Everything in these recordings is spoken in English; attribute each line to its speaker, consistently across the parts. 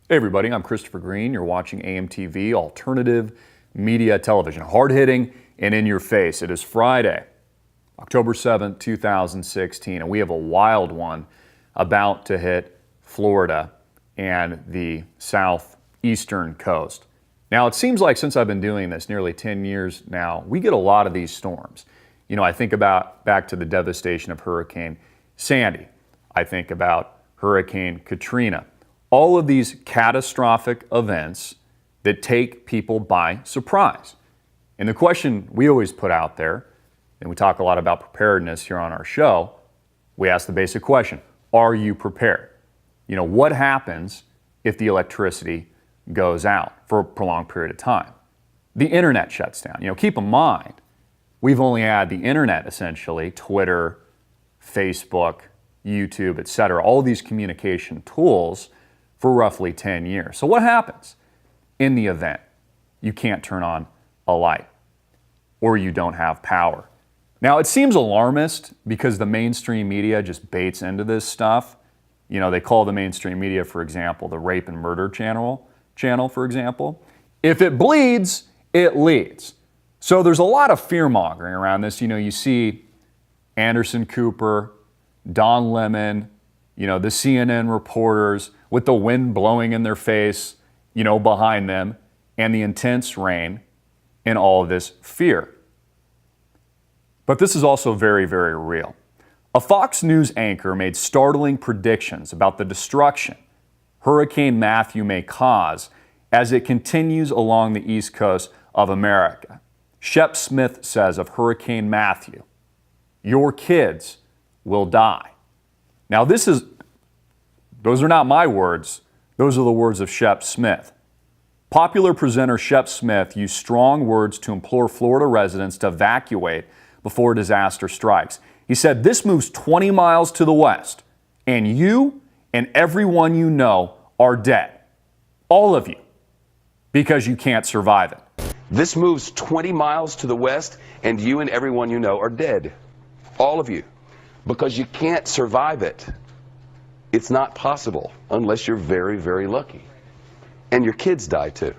Speaker 1: Hey everybody, I'm Christopher Green. You're watching AMTV, Alternative Media Television. Hard-hitting and in your face. It is Friday, October 7th, 2016, and we have a wild one about to hit Florida and the southeastern coast. Now, it seems like since I've been doing this nearly 10 years now, we get a lot of these storms. You know, I think about back to the devastation of Hurricane Sandy. I think about Hurricane Katrina. All of these catastrophic events that take people by surprise. And the question we always put out there, and we talk a lot about preparedness here on our show, we ask the basic question, are you prepared? You know, what happens if the electricity goes out for a prolonged period of time? The internet shuts down. You know, keep in mind, we've only had the internet essentially, Twitter, Facebook, YouTube, etc., all these communication tools for roughly 10 years. So what happens in the event you can't turn on a light or you don't have power? Now, it seems alarmist because the mainstream media just baits into this stuff. You know, they call the mainstream media, for example, the rape and murder channel, for example. If it bleeds, it leads. So there's a lot of fear-mongering around this. You know, you see Anderson Cooper, Don Lemon, you know, the CNN reporters with the wind blowing in their face, you know, behind them, and the intense rain and all of this fear. But this is also very, very real. A Fox News anchor made startling predictions about the destruction Hurricane Matthew may cause as it continues along the east coast of America. Shep Smith says of Hurricane Matthew, "Your kids will die." Now, those are not my words. Those are the words of Shep Smith. Popular presenter Shep Smith used strong words to implore Florida residents to evacuate before disaster strikes. He said, "This moves 20 miles to the west, and you and everyone you know are dead. All of you, because you can't survive it."
Speaker 2: This moves 20 miles to the west, and you and everyone you know are dead. All of you, because you can't survive it. It's not possible unless you're very, very lucky. And your kids die too.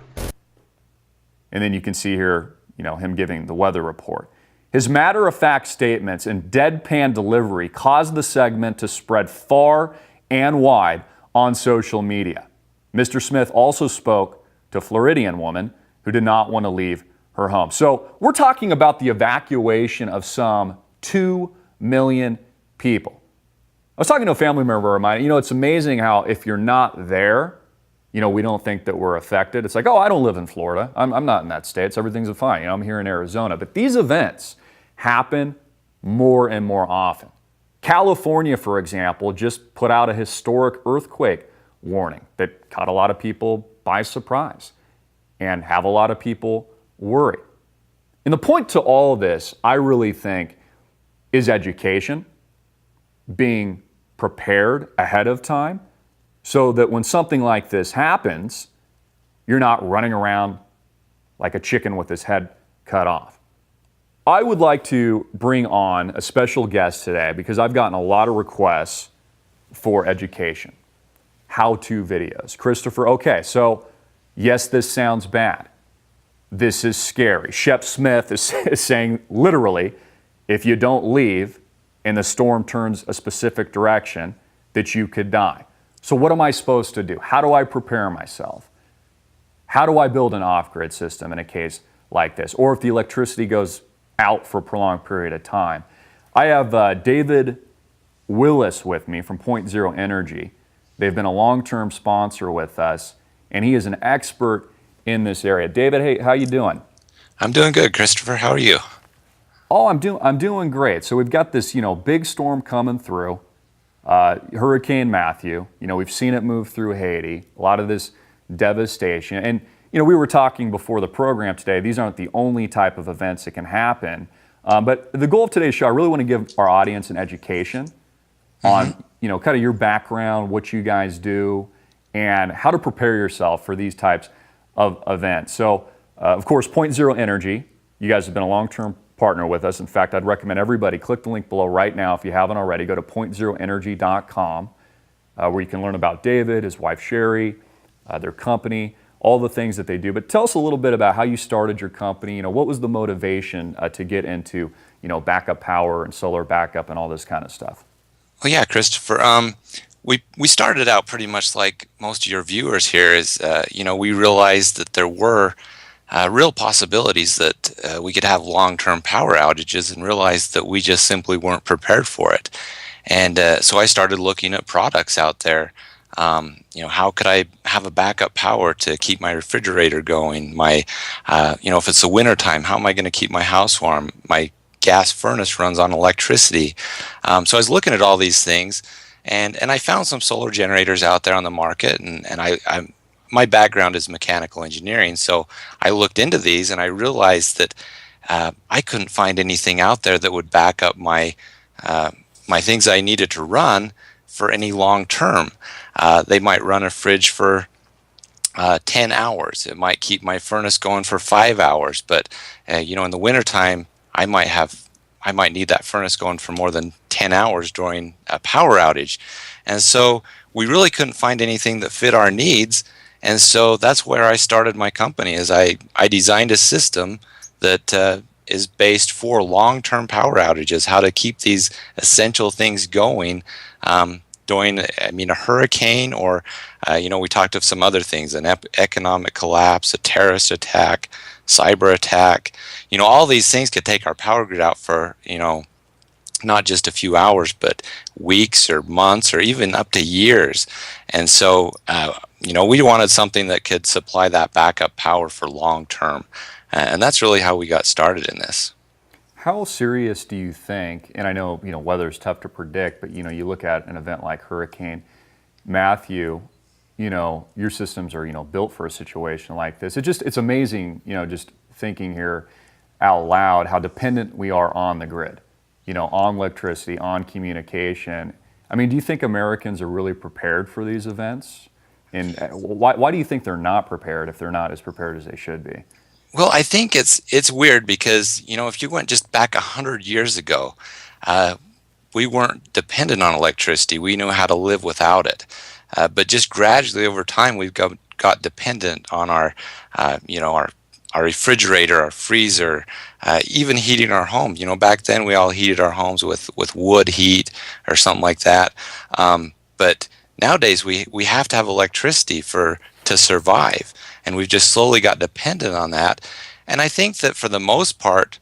Speaker 1: And then you can see here, you know, him giving the weather report. His matter-of-fact statements and deadpan delivery caused the segment to spread far and wide on social media. Mr. Smith also spoke to a Floridian woman who did not want to leave her home. So we're talking about the evacuation of some 2 million people. I was talking to a family member of mine. You know, it's amazing how if you're not there, you know, we don't think that we're affected. It's like, oh, I don't live in Florida. I'm not in that state, so everything's fine. You know, I'm here in Arizona. But these events happen more and more often. California, for example, just put out a historic earthquake warning that caught a lot of people by surprise and have a lot of people worried. And the point to all of this, I really think, is education, being prepared ahead of time so that when something like this happens, you're not running around like a chicken with his head cut off. I would like to bring on a special guest today because I've gotten a lot of requests for education, how-to videos. Christopher, okay, so yes, this sounds bad. This is scary. Shep Smith is saying literally, if you don't leave and the storm turns a specific direction, that you could die. So what am I supposed to do? How do I prepare myself? How do I build an off-grid system in a case like this? Or if the electricity goes out for a prolonged period of time? I have David Willis with me from Point Zero Energy. They've been a long-term sponsor with us, and he is an expert in this area. David, hey, how you doing?
Speaker 3: I'm doing good, Christopher. How are you?
Speaker 1: Oh, I'm doing great. So we've got this, you know, big storm coming through, Hurricane Matthew. You know, we've seen it move through Haiti. A lot of this devastation, and you know, we were talking before the program today. These aren't the only type of events that can happen, but the goal of today's show, I really want to give our audience an education on, you know, kind of your background, what you guys do, and how to prepare yourself for these types of events. So, of course, Point Zero Energy. You guys have been a long-term partner with us. In fact, I'd recommend everybody click the link below right now if you haven't already. Go to pointzeroenergy.com where you can learn about David, his wife Sherry, their company, all the things that they do. But tell us a little bit about how you started your company. What was the motivation to get into, backup power and solar backup and all this kind of stuff?
Speaker 3: Well, yeah, Christopher. We started out pretty much like most of your viewers here. We realized that there were real possibilities that we could have long-term power outages, and realized that we just simply weren't prepared for it. And so I started looking at products out there. How could I have a backup power to keep my refrigerator going? If it's the winter time, how am I going to keep my house warm? My gas furnace runs on electricity. So I was looking at all these things, and I found some solar generators out there on the market, and my background is mechanical engineering, so I looked into these and I realized that I couldn't find anything out there that would back up my things I needed to run for any long term. They might run a fridge for 10 hours. It might keep my furnace going for 5 hours, but in the wintertime, I might need that furnace going for more than 10 hours during a power outage. And so we really couldn't find anything that fit our needs. And so that's where I started my company. Is I designed a system that is based for long-term power outages, how to keep these essential things going during a hurricane, or we talked of some other things, an economic collapse, a terrorist attack, cyber attack. All these things could take our power grid out for not just a few hours, but weeks or months or even up to years. And so we wanted something that could supply that backup power for long term. And that's really how we got started in this.
Speaker 1: How serious do you think, and I know, weather is tough to predict, but, you look at an event like Hurricane Matthew, your systems are, built for a situation like this. It's amazing, just thinking here out loud, how dependent we are on the grid, on electricity, on communication. I mean, do you think Americans are really prepared for these events? And why do you think they're not prepared if they're not as prepared as they should be?
Speaker 3: Well, I think it's weird because, if you went just back 100 years ago, we weren't dependent on electricity. We knew how to live without it. But just gradually over time, we've got dependent on our refrigerator, our freezer, even heating our home. Back then we all heated our homes with wood heat or something like that. But nowadays we have to have electricity to survive. And we've just slowly got dependent on that. And I think that for the most part,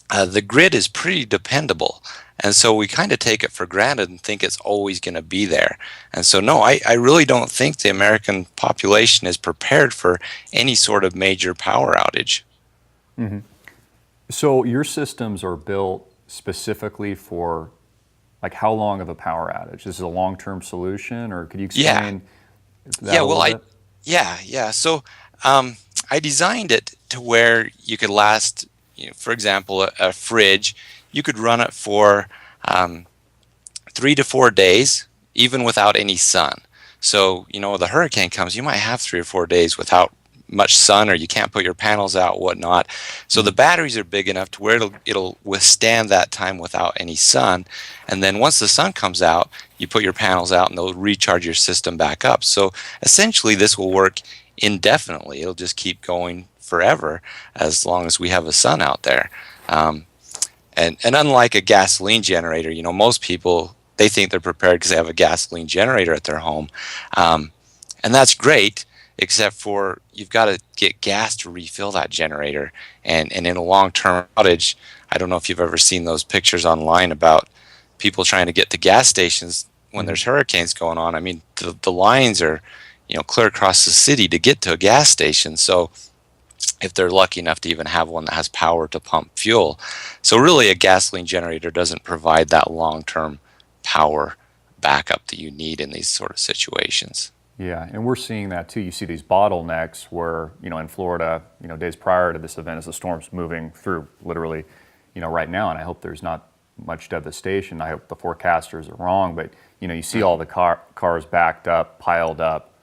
Speaker 3: the grid is pretty dependable. And so we kind of take it for granted and think it's always going to be there. And so, no, I really don't think the American population is prepared for any sort of major power outage.
Speaker 1: Mm-hmm. So your systems are built specifically for, like, how long of a power outage? This is a long-term solution, or could you explain that a little bit?
Speaker 3: Yeah. So I designed it to where you could last, for example, a fridge, you could run it for 3 to 4 days, even without any sun. So, the hurricane comes, you might have 3 or 4 days without much sun, or you can't put your panels out, whatnot. So the batteries are big enough to where it'll withstand that time without any sun. And then once the sun comes out, you put your panels out and they'll recharge your system back up. So essentially this will work indefinitely. It'll just keep going forever as long as we have a sun out there. And unlike a gasoline generator, most people, they think they're prepared because they have a gasoline generator at their home. And that's great, except for you've got to get gas to refill that generator. And in a long-term outage, I don't know if you've ever seen those pictures online about people trying to get to gas stations when there's hurricanes going on. I mean, the lines are, clear across the city to get to a gas station. So if they're lucky enough to even have one that has power to pump fuel. So really a gasoline generator doesn't provide that long-term power backup that you need in these sort of situations.
Speaker 1: Yeah, and we're seeing that too. You see these bottlenecks where, in Florida, days prior to this event, as the storm's moving through literally, right now, and I hope there's not much devastation. I hope the forecasters are wrong, but, you see all the cars backed up, piled up,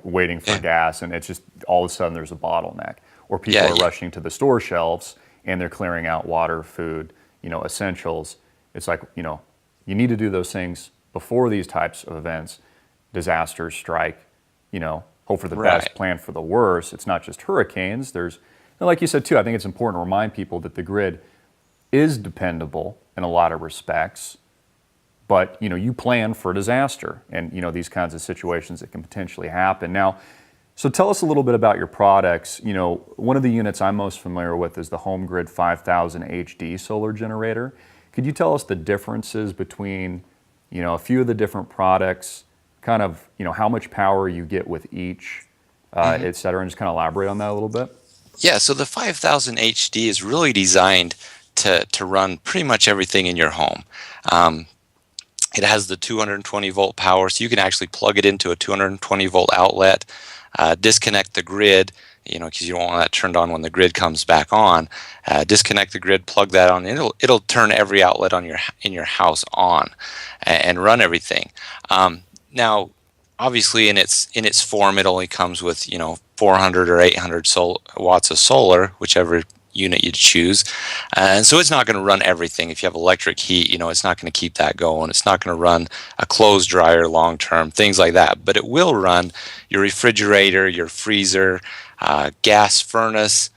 Speaker 1: waiting for gas, and it's just all of a sudden there's a bottleneck. Or people are rushing to the store shelves and they're clearing out water, food, essentials. It's like, you need to do those things before these types of events. Disasters strike, hope for the
Speaker 3: Right.
Speaker 1: best, plan for the worst. It's not just hurricanes. And like you said too, I think it's important to remind people that the grid is dependable in a lot of respects, but you plan for disaster and these kinds of situations that can potentially happen. Now, so tell us a little bit about your products. One of the units I'm most familiar with is the HomeGrid 5000 HD solar generator. Could you tell us the differences between a few of the different products, kind of how much power you get with each, et cetera, and just kind of elaborate on that a little bit?
Speaker 3: Yeah, so the 5000 HD is really designed to run pretty much everything in your home. It has the 220 volt power, so you can actually plug it into a 220 volt outlet, disconnect the grid, because you don't want that turned on when the grid comes back on. Disconnect the grid, plug that on, and it'll turn every outlet in your house on and run everything. Now, obviously, in its form, it only comes with 400 or 800 watts of solar, whichever unit you choose, and so it's not going to run everything. If you have electric heat, it's not going to keep that going. It's not going to run a clothes dryer long term, things like that. But it will run your refrigerator, your freezer, gas furnace,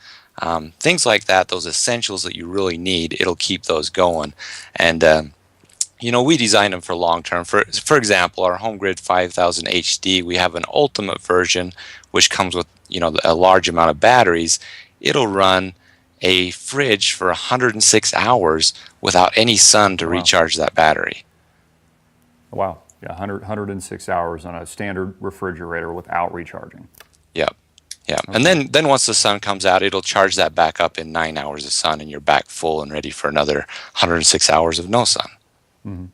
Speaker 3: things like that. Those essentials that you really need, it'll keep those going. And we design them for long term. For example, our HomeGrid 5000 HD, we have an ultimate version which comes with a large amount of batteries. It'll run a fridge for 106 hours without any sun to recharge that battery.
Speaker 1: Wow. Yeah, 106 hours on a standard refrigerator without recharging.
Speaker 3: Yep. Yeah.
Speaker 1: Okay.
Speaker 3: And then once the sun comes out, it'll charge that back up in 9 hours of sun, and you're back full and ready for another 106 hours of no sun.
Speaker 1: Mm-hmm.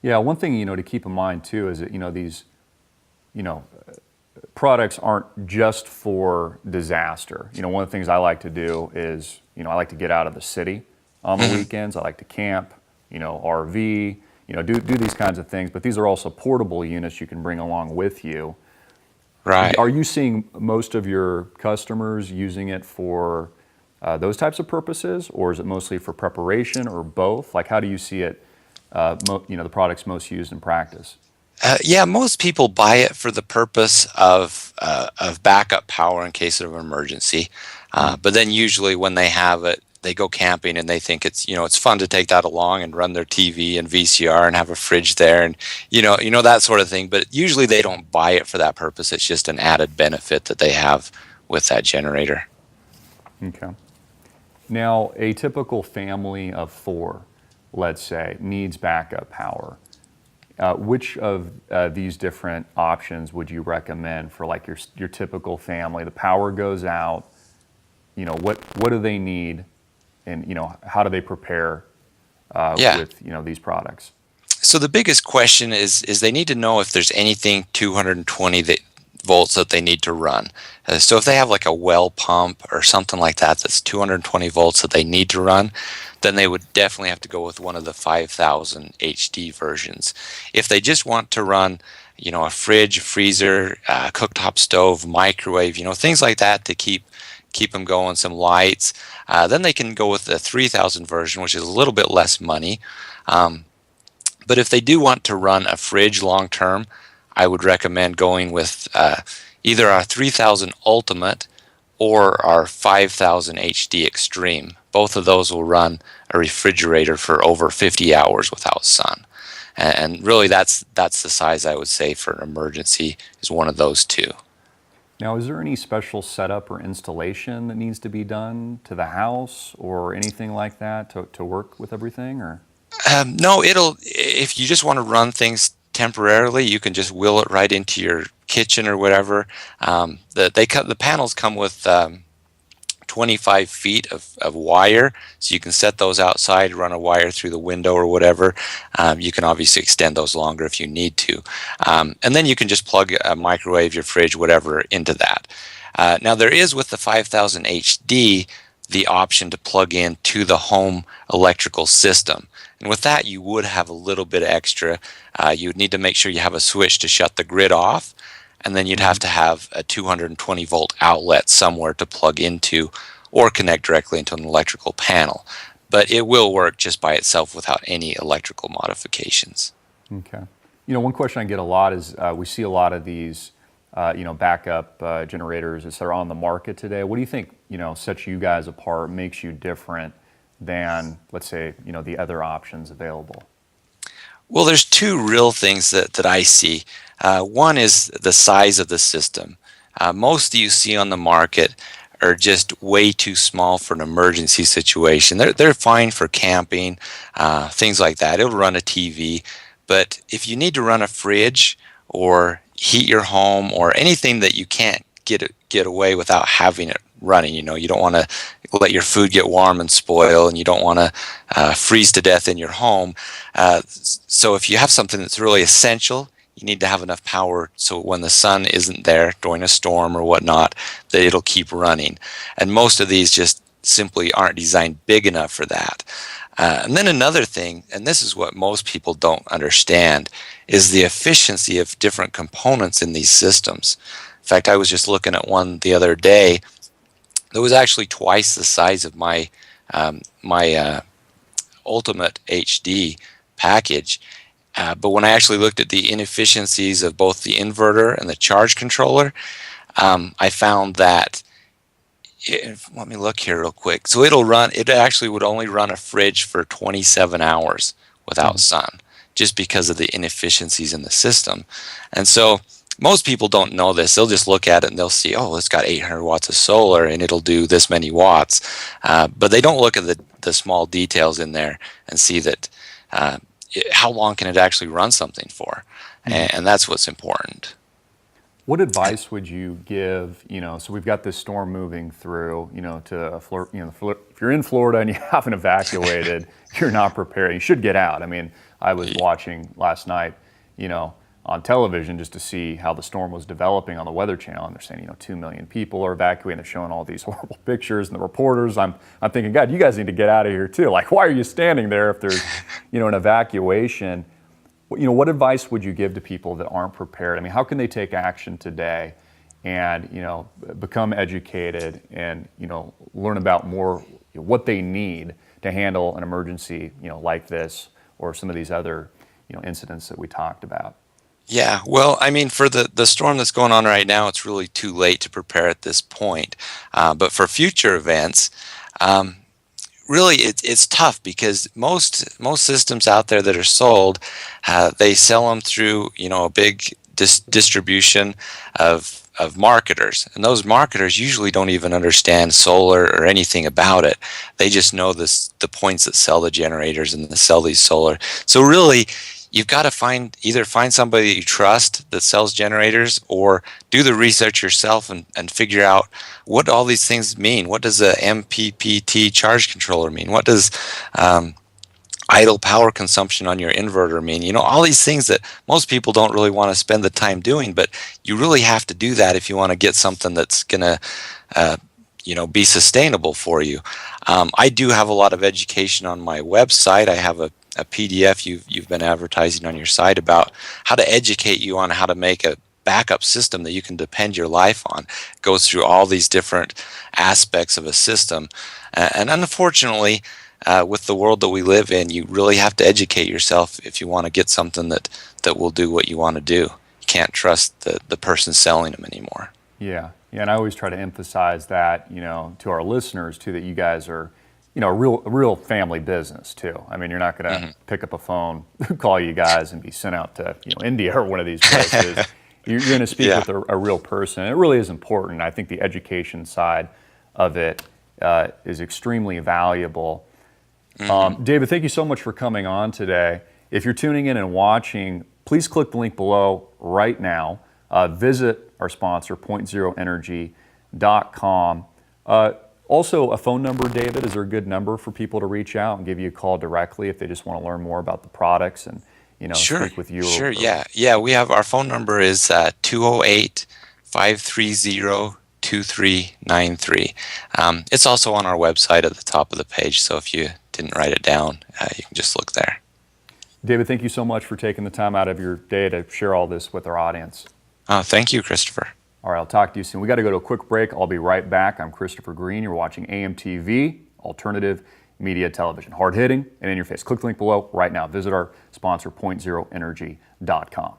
Speaker 1: Yeah, one thing to keep in mind too is that these products aren't just for disaster. One of the things I like to do is I like to get out of the city on the weekends. I like to camp, RV, do these kinds of things. But these are also portable units you can bring along with you.
Speaker 3: Right.
Speaker 1: Are you seeing most of your customers using it for those types of purposes, or is it mostly for preparation, or both? Like, how do you see it? The products most used in practice?
Speaker 3: Yeah, most people buy it for the purpose of backup power in case of an emergency. But then usually when they have it, they go camping and they think it's fun to take that along and run their TV and VCR and have a fridge there and that sort of thing. But usually they don't buy it for that purpose. It's just an added benefit that they have with that generator.
Speaker 1: Okay. Now, a typical family of 4, let's say, needs backup power. Which of these different options would you recommend for like your typical family? The power goes out. What do they need, and how do they prepare with these products?
Speaker 3: So the biggest question is they need to know if there's anything 220 volts that they need to run. So if they have like a well pump or something like that that's 220 volts that they need to run, then they would definitely have to go with one of the 5000 HD versions. If they just want to run, a fridge, freezer, cooktop stove, microwave, things like that to keep them going, some lights, then they can go with the 3000 version, which is a little bit less money. But if they do want to run a fridge long term, I would recommend going with either our 3000 Ultimate or our 5000 HD Extreme. Both of those will run a refrigerator for over 50 hours without sun. And really that's the size I would say for an emergency is one of those two.
Speaker 1: Now, is there any special setup or installation that needs to be done to the house or anything like that to work with everything? Or
Speaker 3: no, if you just want to run things temporarily, you can just wheel it right into your kitchen or whatever. The panels come with 25 feet of wire, so you can set those outside, run a wire through the window or whatever. You can obviously extend those longer if you need to. And then you can just plug a microwave, your fridge, whatever, into that. Now there is with the 5000 HD the option to plug in to the home electrical system. And with that, you would have a little bit extra. You would need to make sure you have a switch to shut the grid off, and then you'd have to have a 220 volt outlet somewhere to plug into or connect directly into an electrical panel. But it will work just by itself without any electrical modifications.
Speaker 1: Okay. One question I get a lot is we see a lot of these backup generators that are on the market today. What do you think, sets you guys apart, makes you different than, let's say, the other options available?
Speaker 3: Well, there's two real things that I see. One is the size of the system. Most you see on the market are just way too small for an emergency situation. They're fine for camping, things like that. It'll run a TV. But if you need to run a fridge or heat your home or anything that you can't get away without having it running, you don't want to let your food get warm and spoil, and you don't want to freeze to death in your home. So if you have something that's really essential, you need to have enough power so when the sun isn't there during a storm or whatnot, that it'll keep running. And most of these just simply aren't designed big enough for that. And then another thing, and this is what most people don't understand, is the efficiency of different components in these systems. In fact, I was just looking at one the other day that was actually twice the size of my Ultimate HD package. But when I actually looked at the inefficiencies of both the inverter and the charge controller, I found that, let me look here real quick. So it actually would only run a fridge for 27 hours without sun, just because of the inefficiencies in the system. And so most people don't know this. They'll just look at it and they'll see, oh, it's got 800 watts of solar and it'll do this many watts. But they don't look at the small details in there and see that how long can it actually run something for? And that's what's important.
Speaker 1: What advice would you give, so we've got this storm moving through, to Florida, if you're in Florida and you haven't evacuated, you're not prepared. You should get out. I mean, I was watching last night, on television just to see how the storm was developing on the Weather Channel, and they're saying 2 million people are evacuating. They're showing all these horrible pictures, and the reporters, I'm thinking, God, you guys need to get out of here too. Like, why are you standing there if there's an evacuation? What advice would you give to people that aren't prepared? I mean, how can they take action today and become educated and learn about more what they need to handle an emergency like this or some of these other incidents that we talked about?
Speaker 3: Yeah, well, I mean, for the storm that's going on right now, it's really too late to prepare at this point. But for future events, really it's tough because most systems out there that are sold, they sell them through a big distribution of marketers, and those marketers usually don't even understand solar or anything about it. They just know the points that sell the generators and that sell these solar. So really, you've got to either find somebody you trust that sells generators, or do the research yourself and figure out what all these things mean. What does a MPPT charge controller mean? What does idle power consumption on your inverter mean? All these things that most people don't really want to spend the time doing, but you really have to do that if you want to get something that's going to be sustainable for you. I do have a lot of education on my website. I have a PDF you've been advertising on your site about how to educate you on how to make a backup system that you can depend your life on. It goes through all these different aspects of a system. And unfortunately, with the world that we live in, you really have to educate yourself if you want to get something that will do what you want to do. You can't trust the person selling them anymore.
Speaker 1: Yeah, and I always try to emphasize that, to our listeners too, that you guys are a real family business too. I mean, you're not going to pick up a phone, call you guys, and be sent out to India or one of these places. You're going to speak with a real person. It really is important. I think the education side of it is extremely valuable. David, thank you so much for coming on today. If you're tuning in and watching, please click the link below right now. Visit our sponsor, PointZeroEnergy.com. Also, a phone number, David. Is there a good number for people to reach out and give you a call directly if they just want to learn more about the products and speak with you?
Speaker 3: Sure, yeah. We have our phone number is 208-530-2393. It's also on our website at the top of the page, so if you didn't write it down, you can just look there.
Speaker 1: David, thank you so much for taking the time out of your day to share all this with our audience.
Speaker 3: Thank you, Christopher.
Speaker 1: All right, I'll talk to you soon. We got to go to a quick break. I'll be right back. I'm Christopher Green. You're watching AMTV, Alternative Media Television. Hard hitting and in your face. Click the link below right now. Visit our sponsor, PointZeroEnergy.com.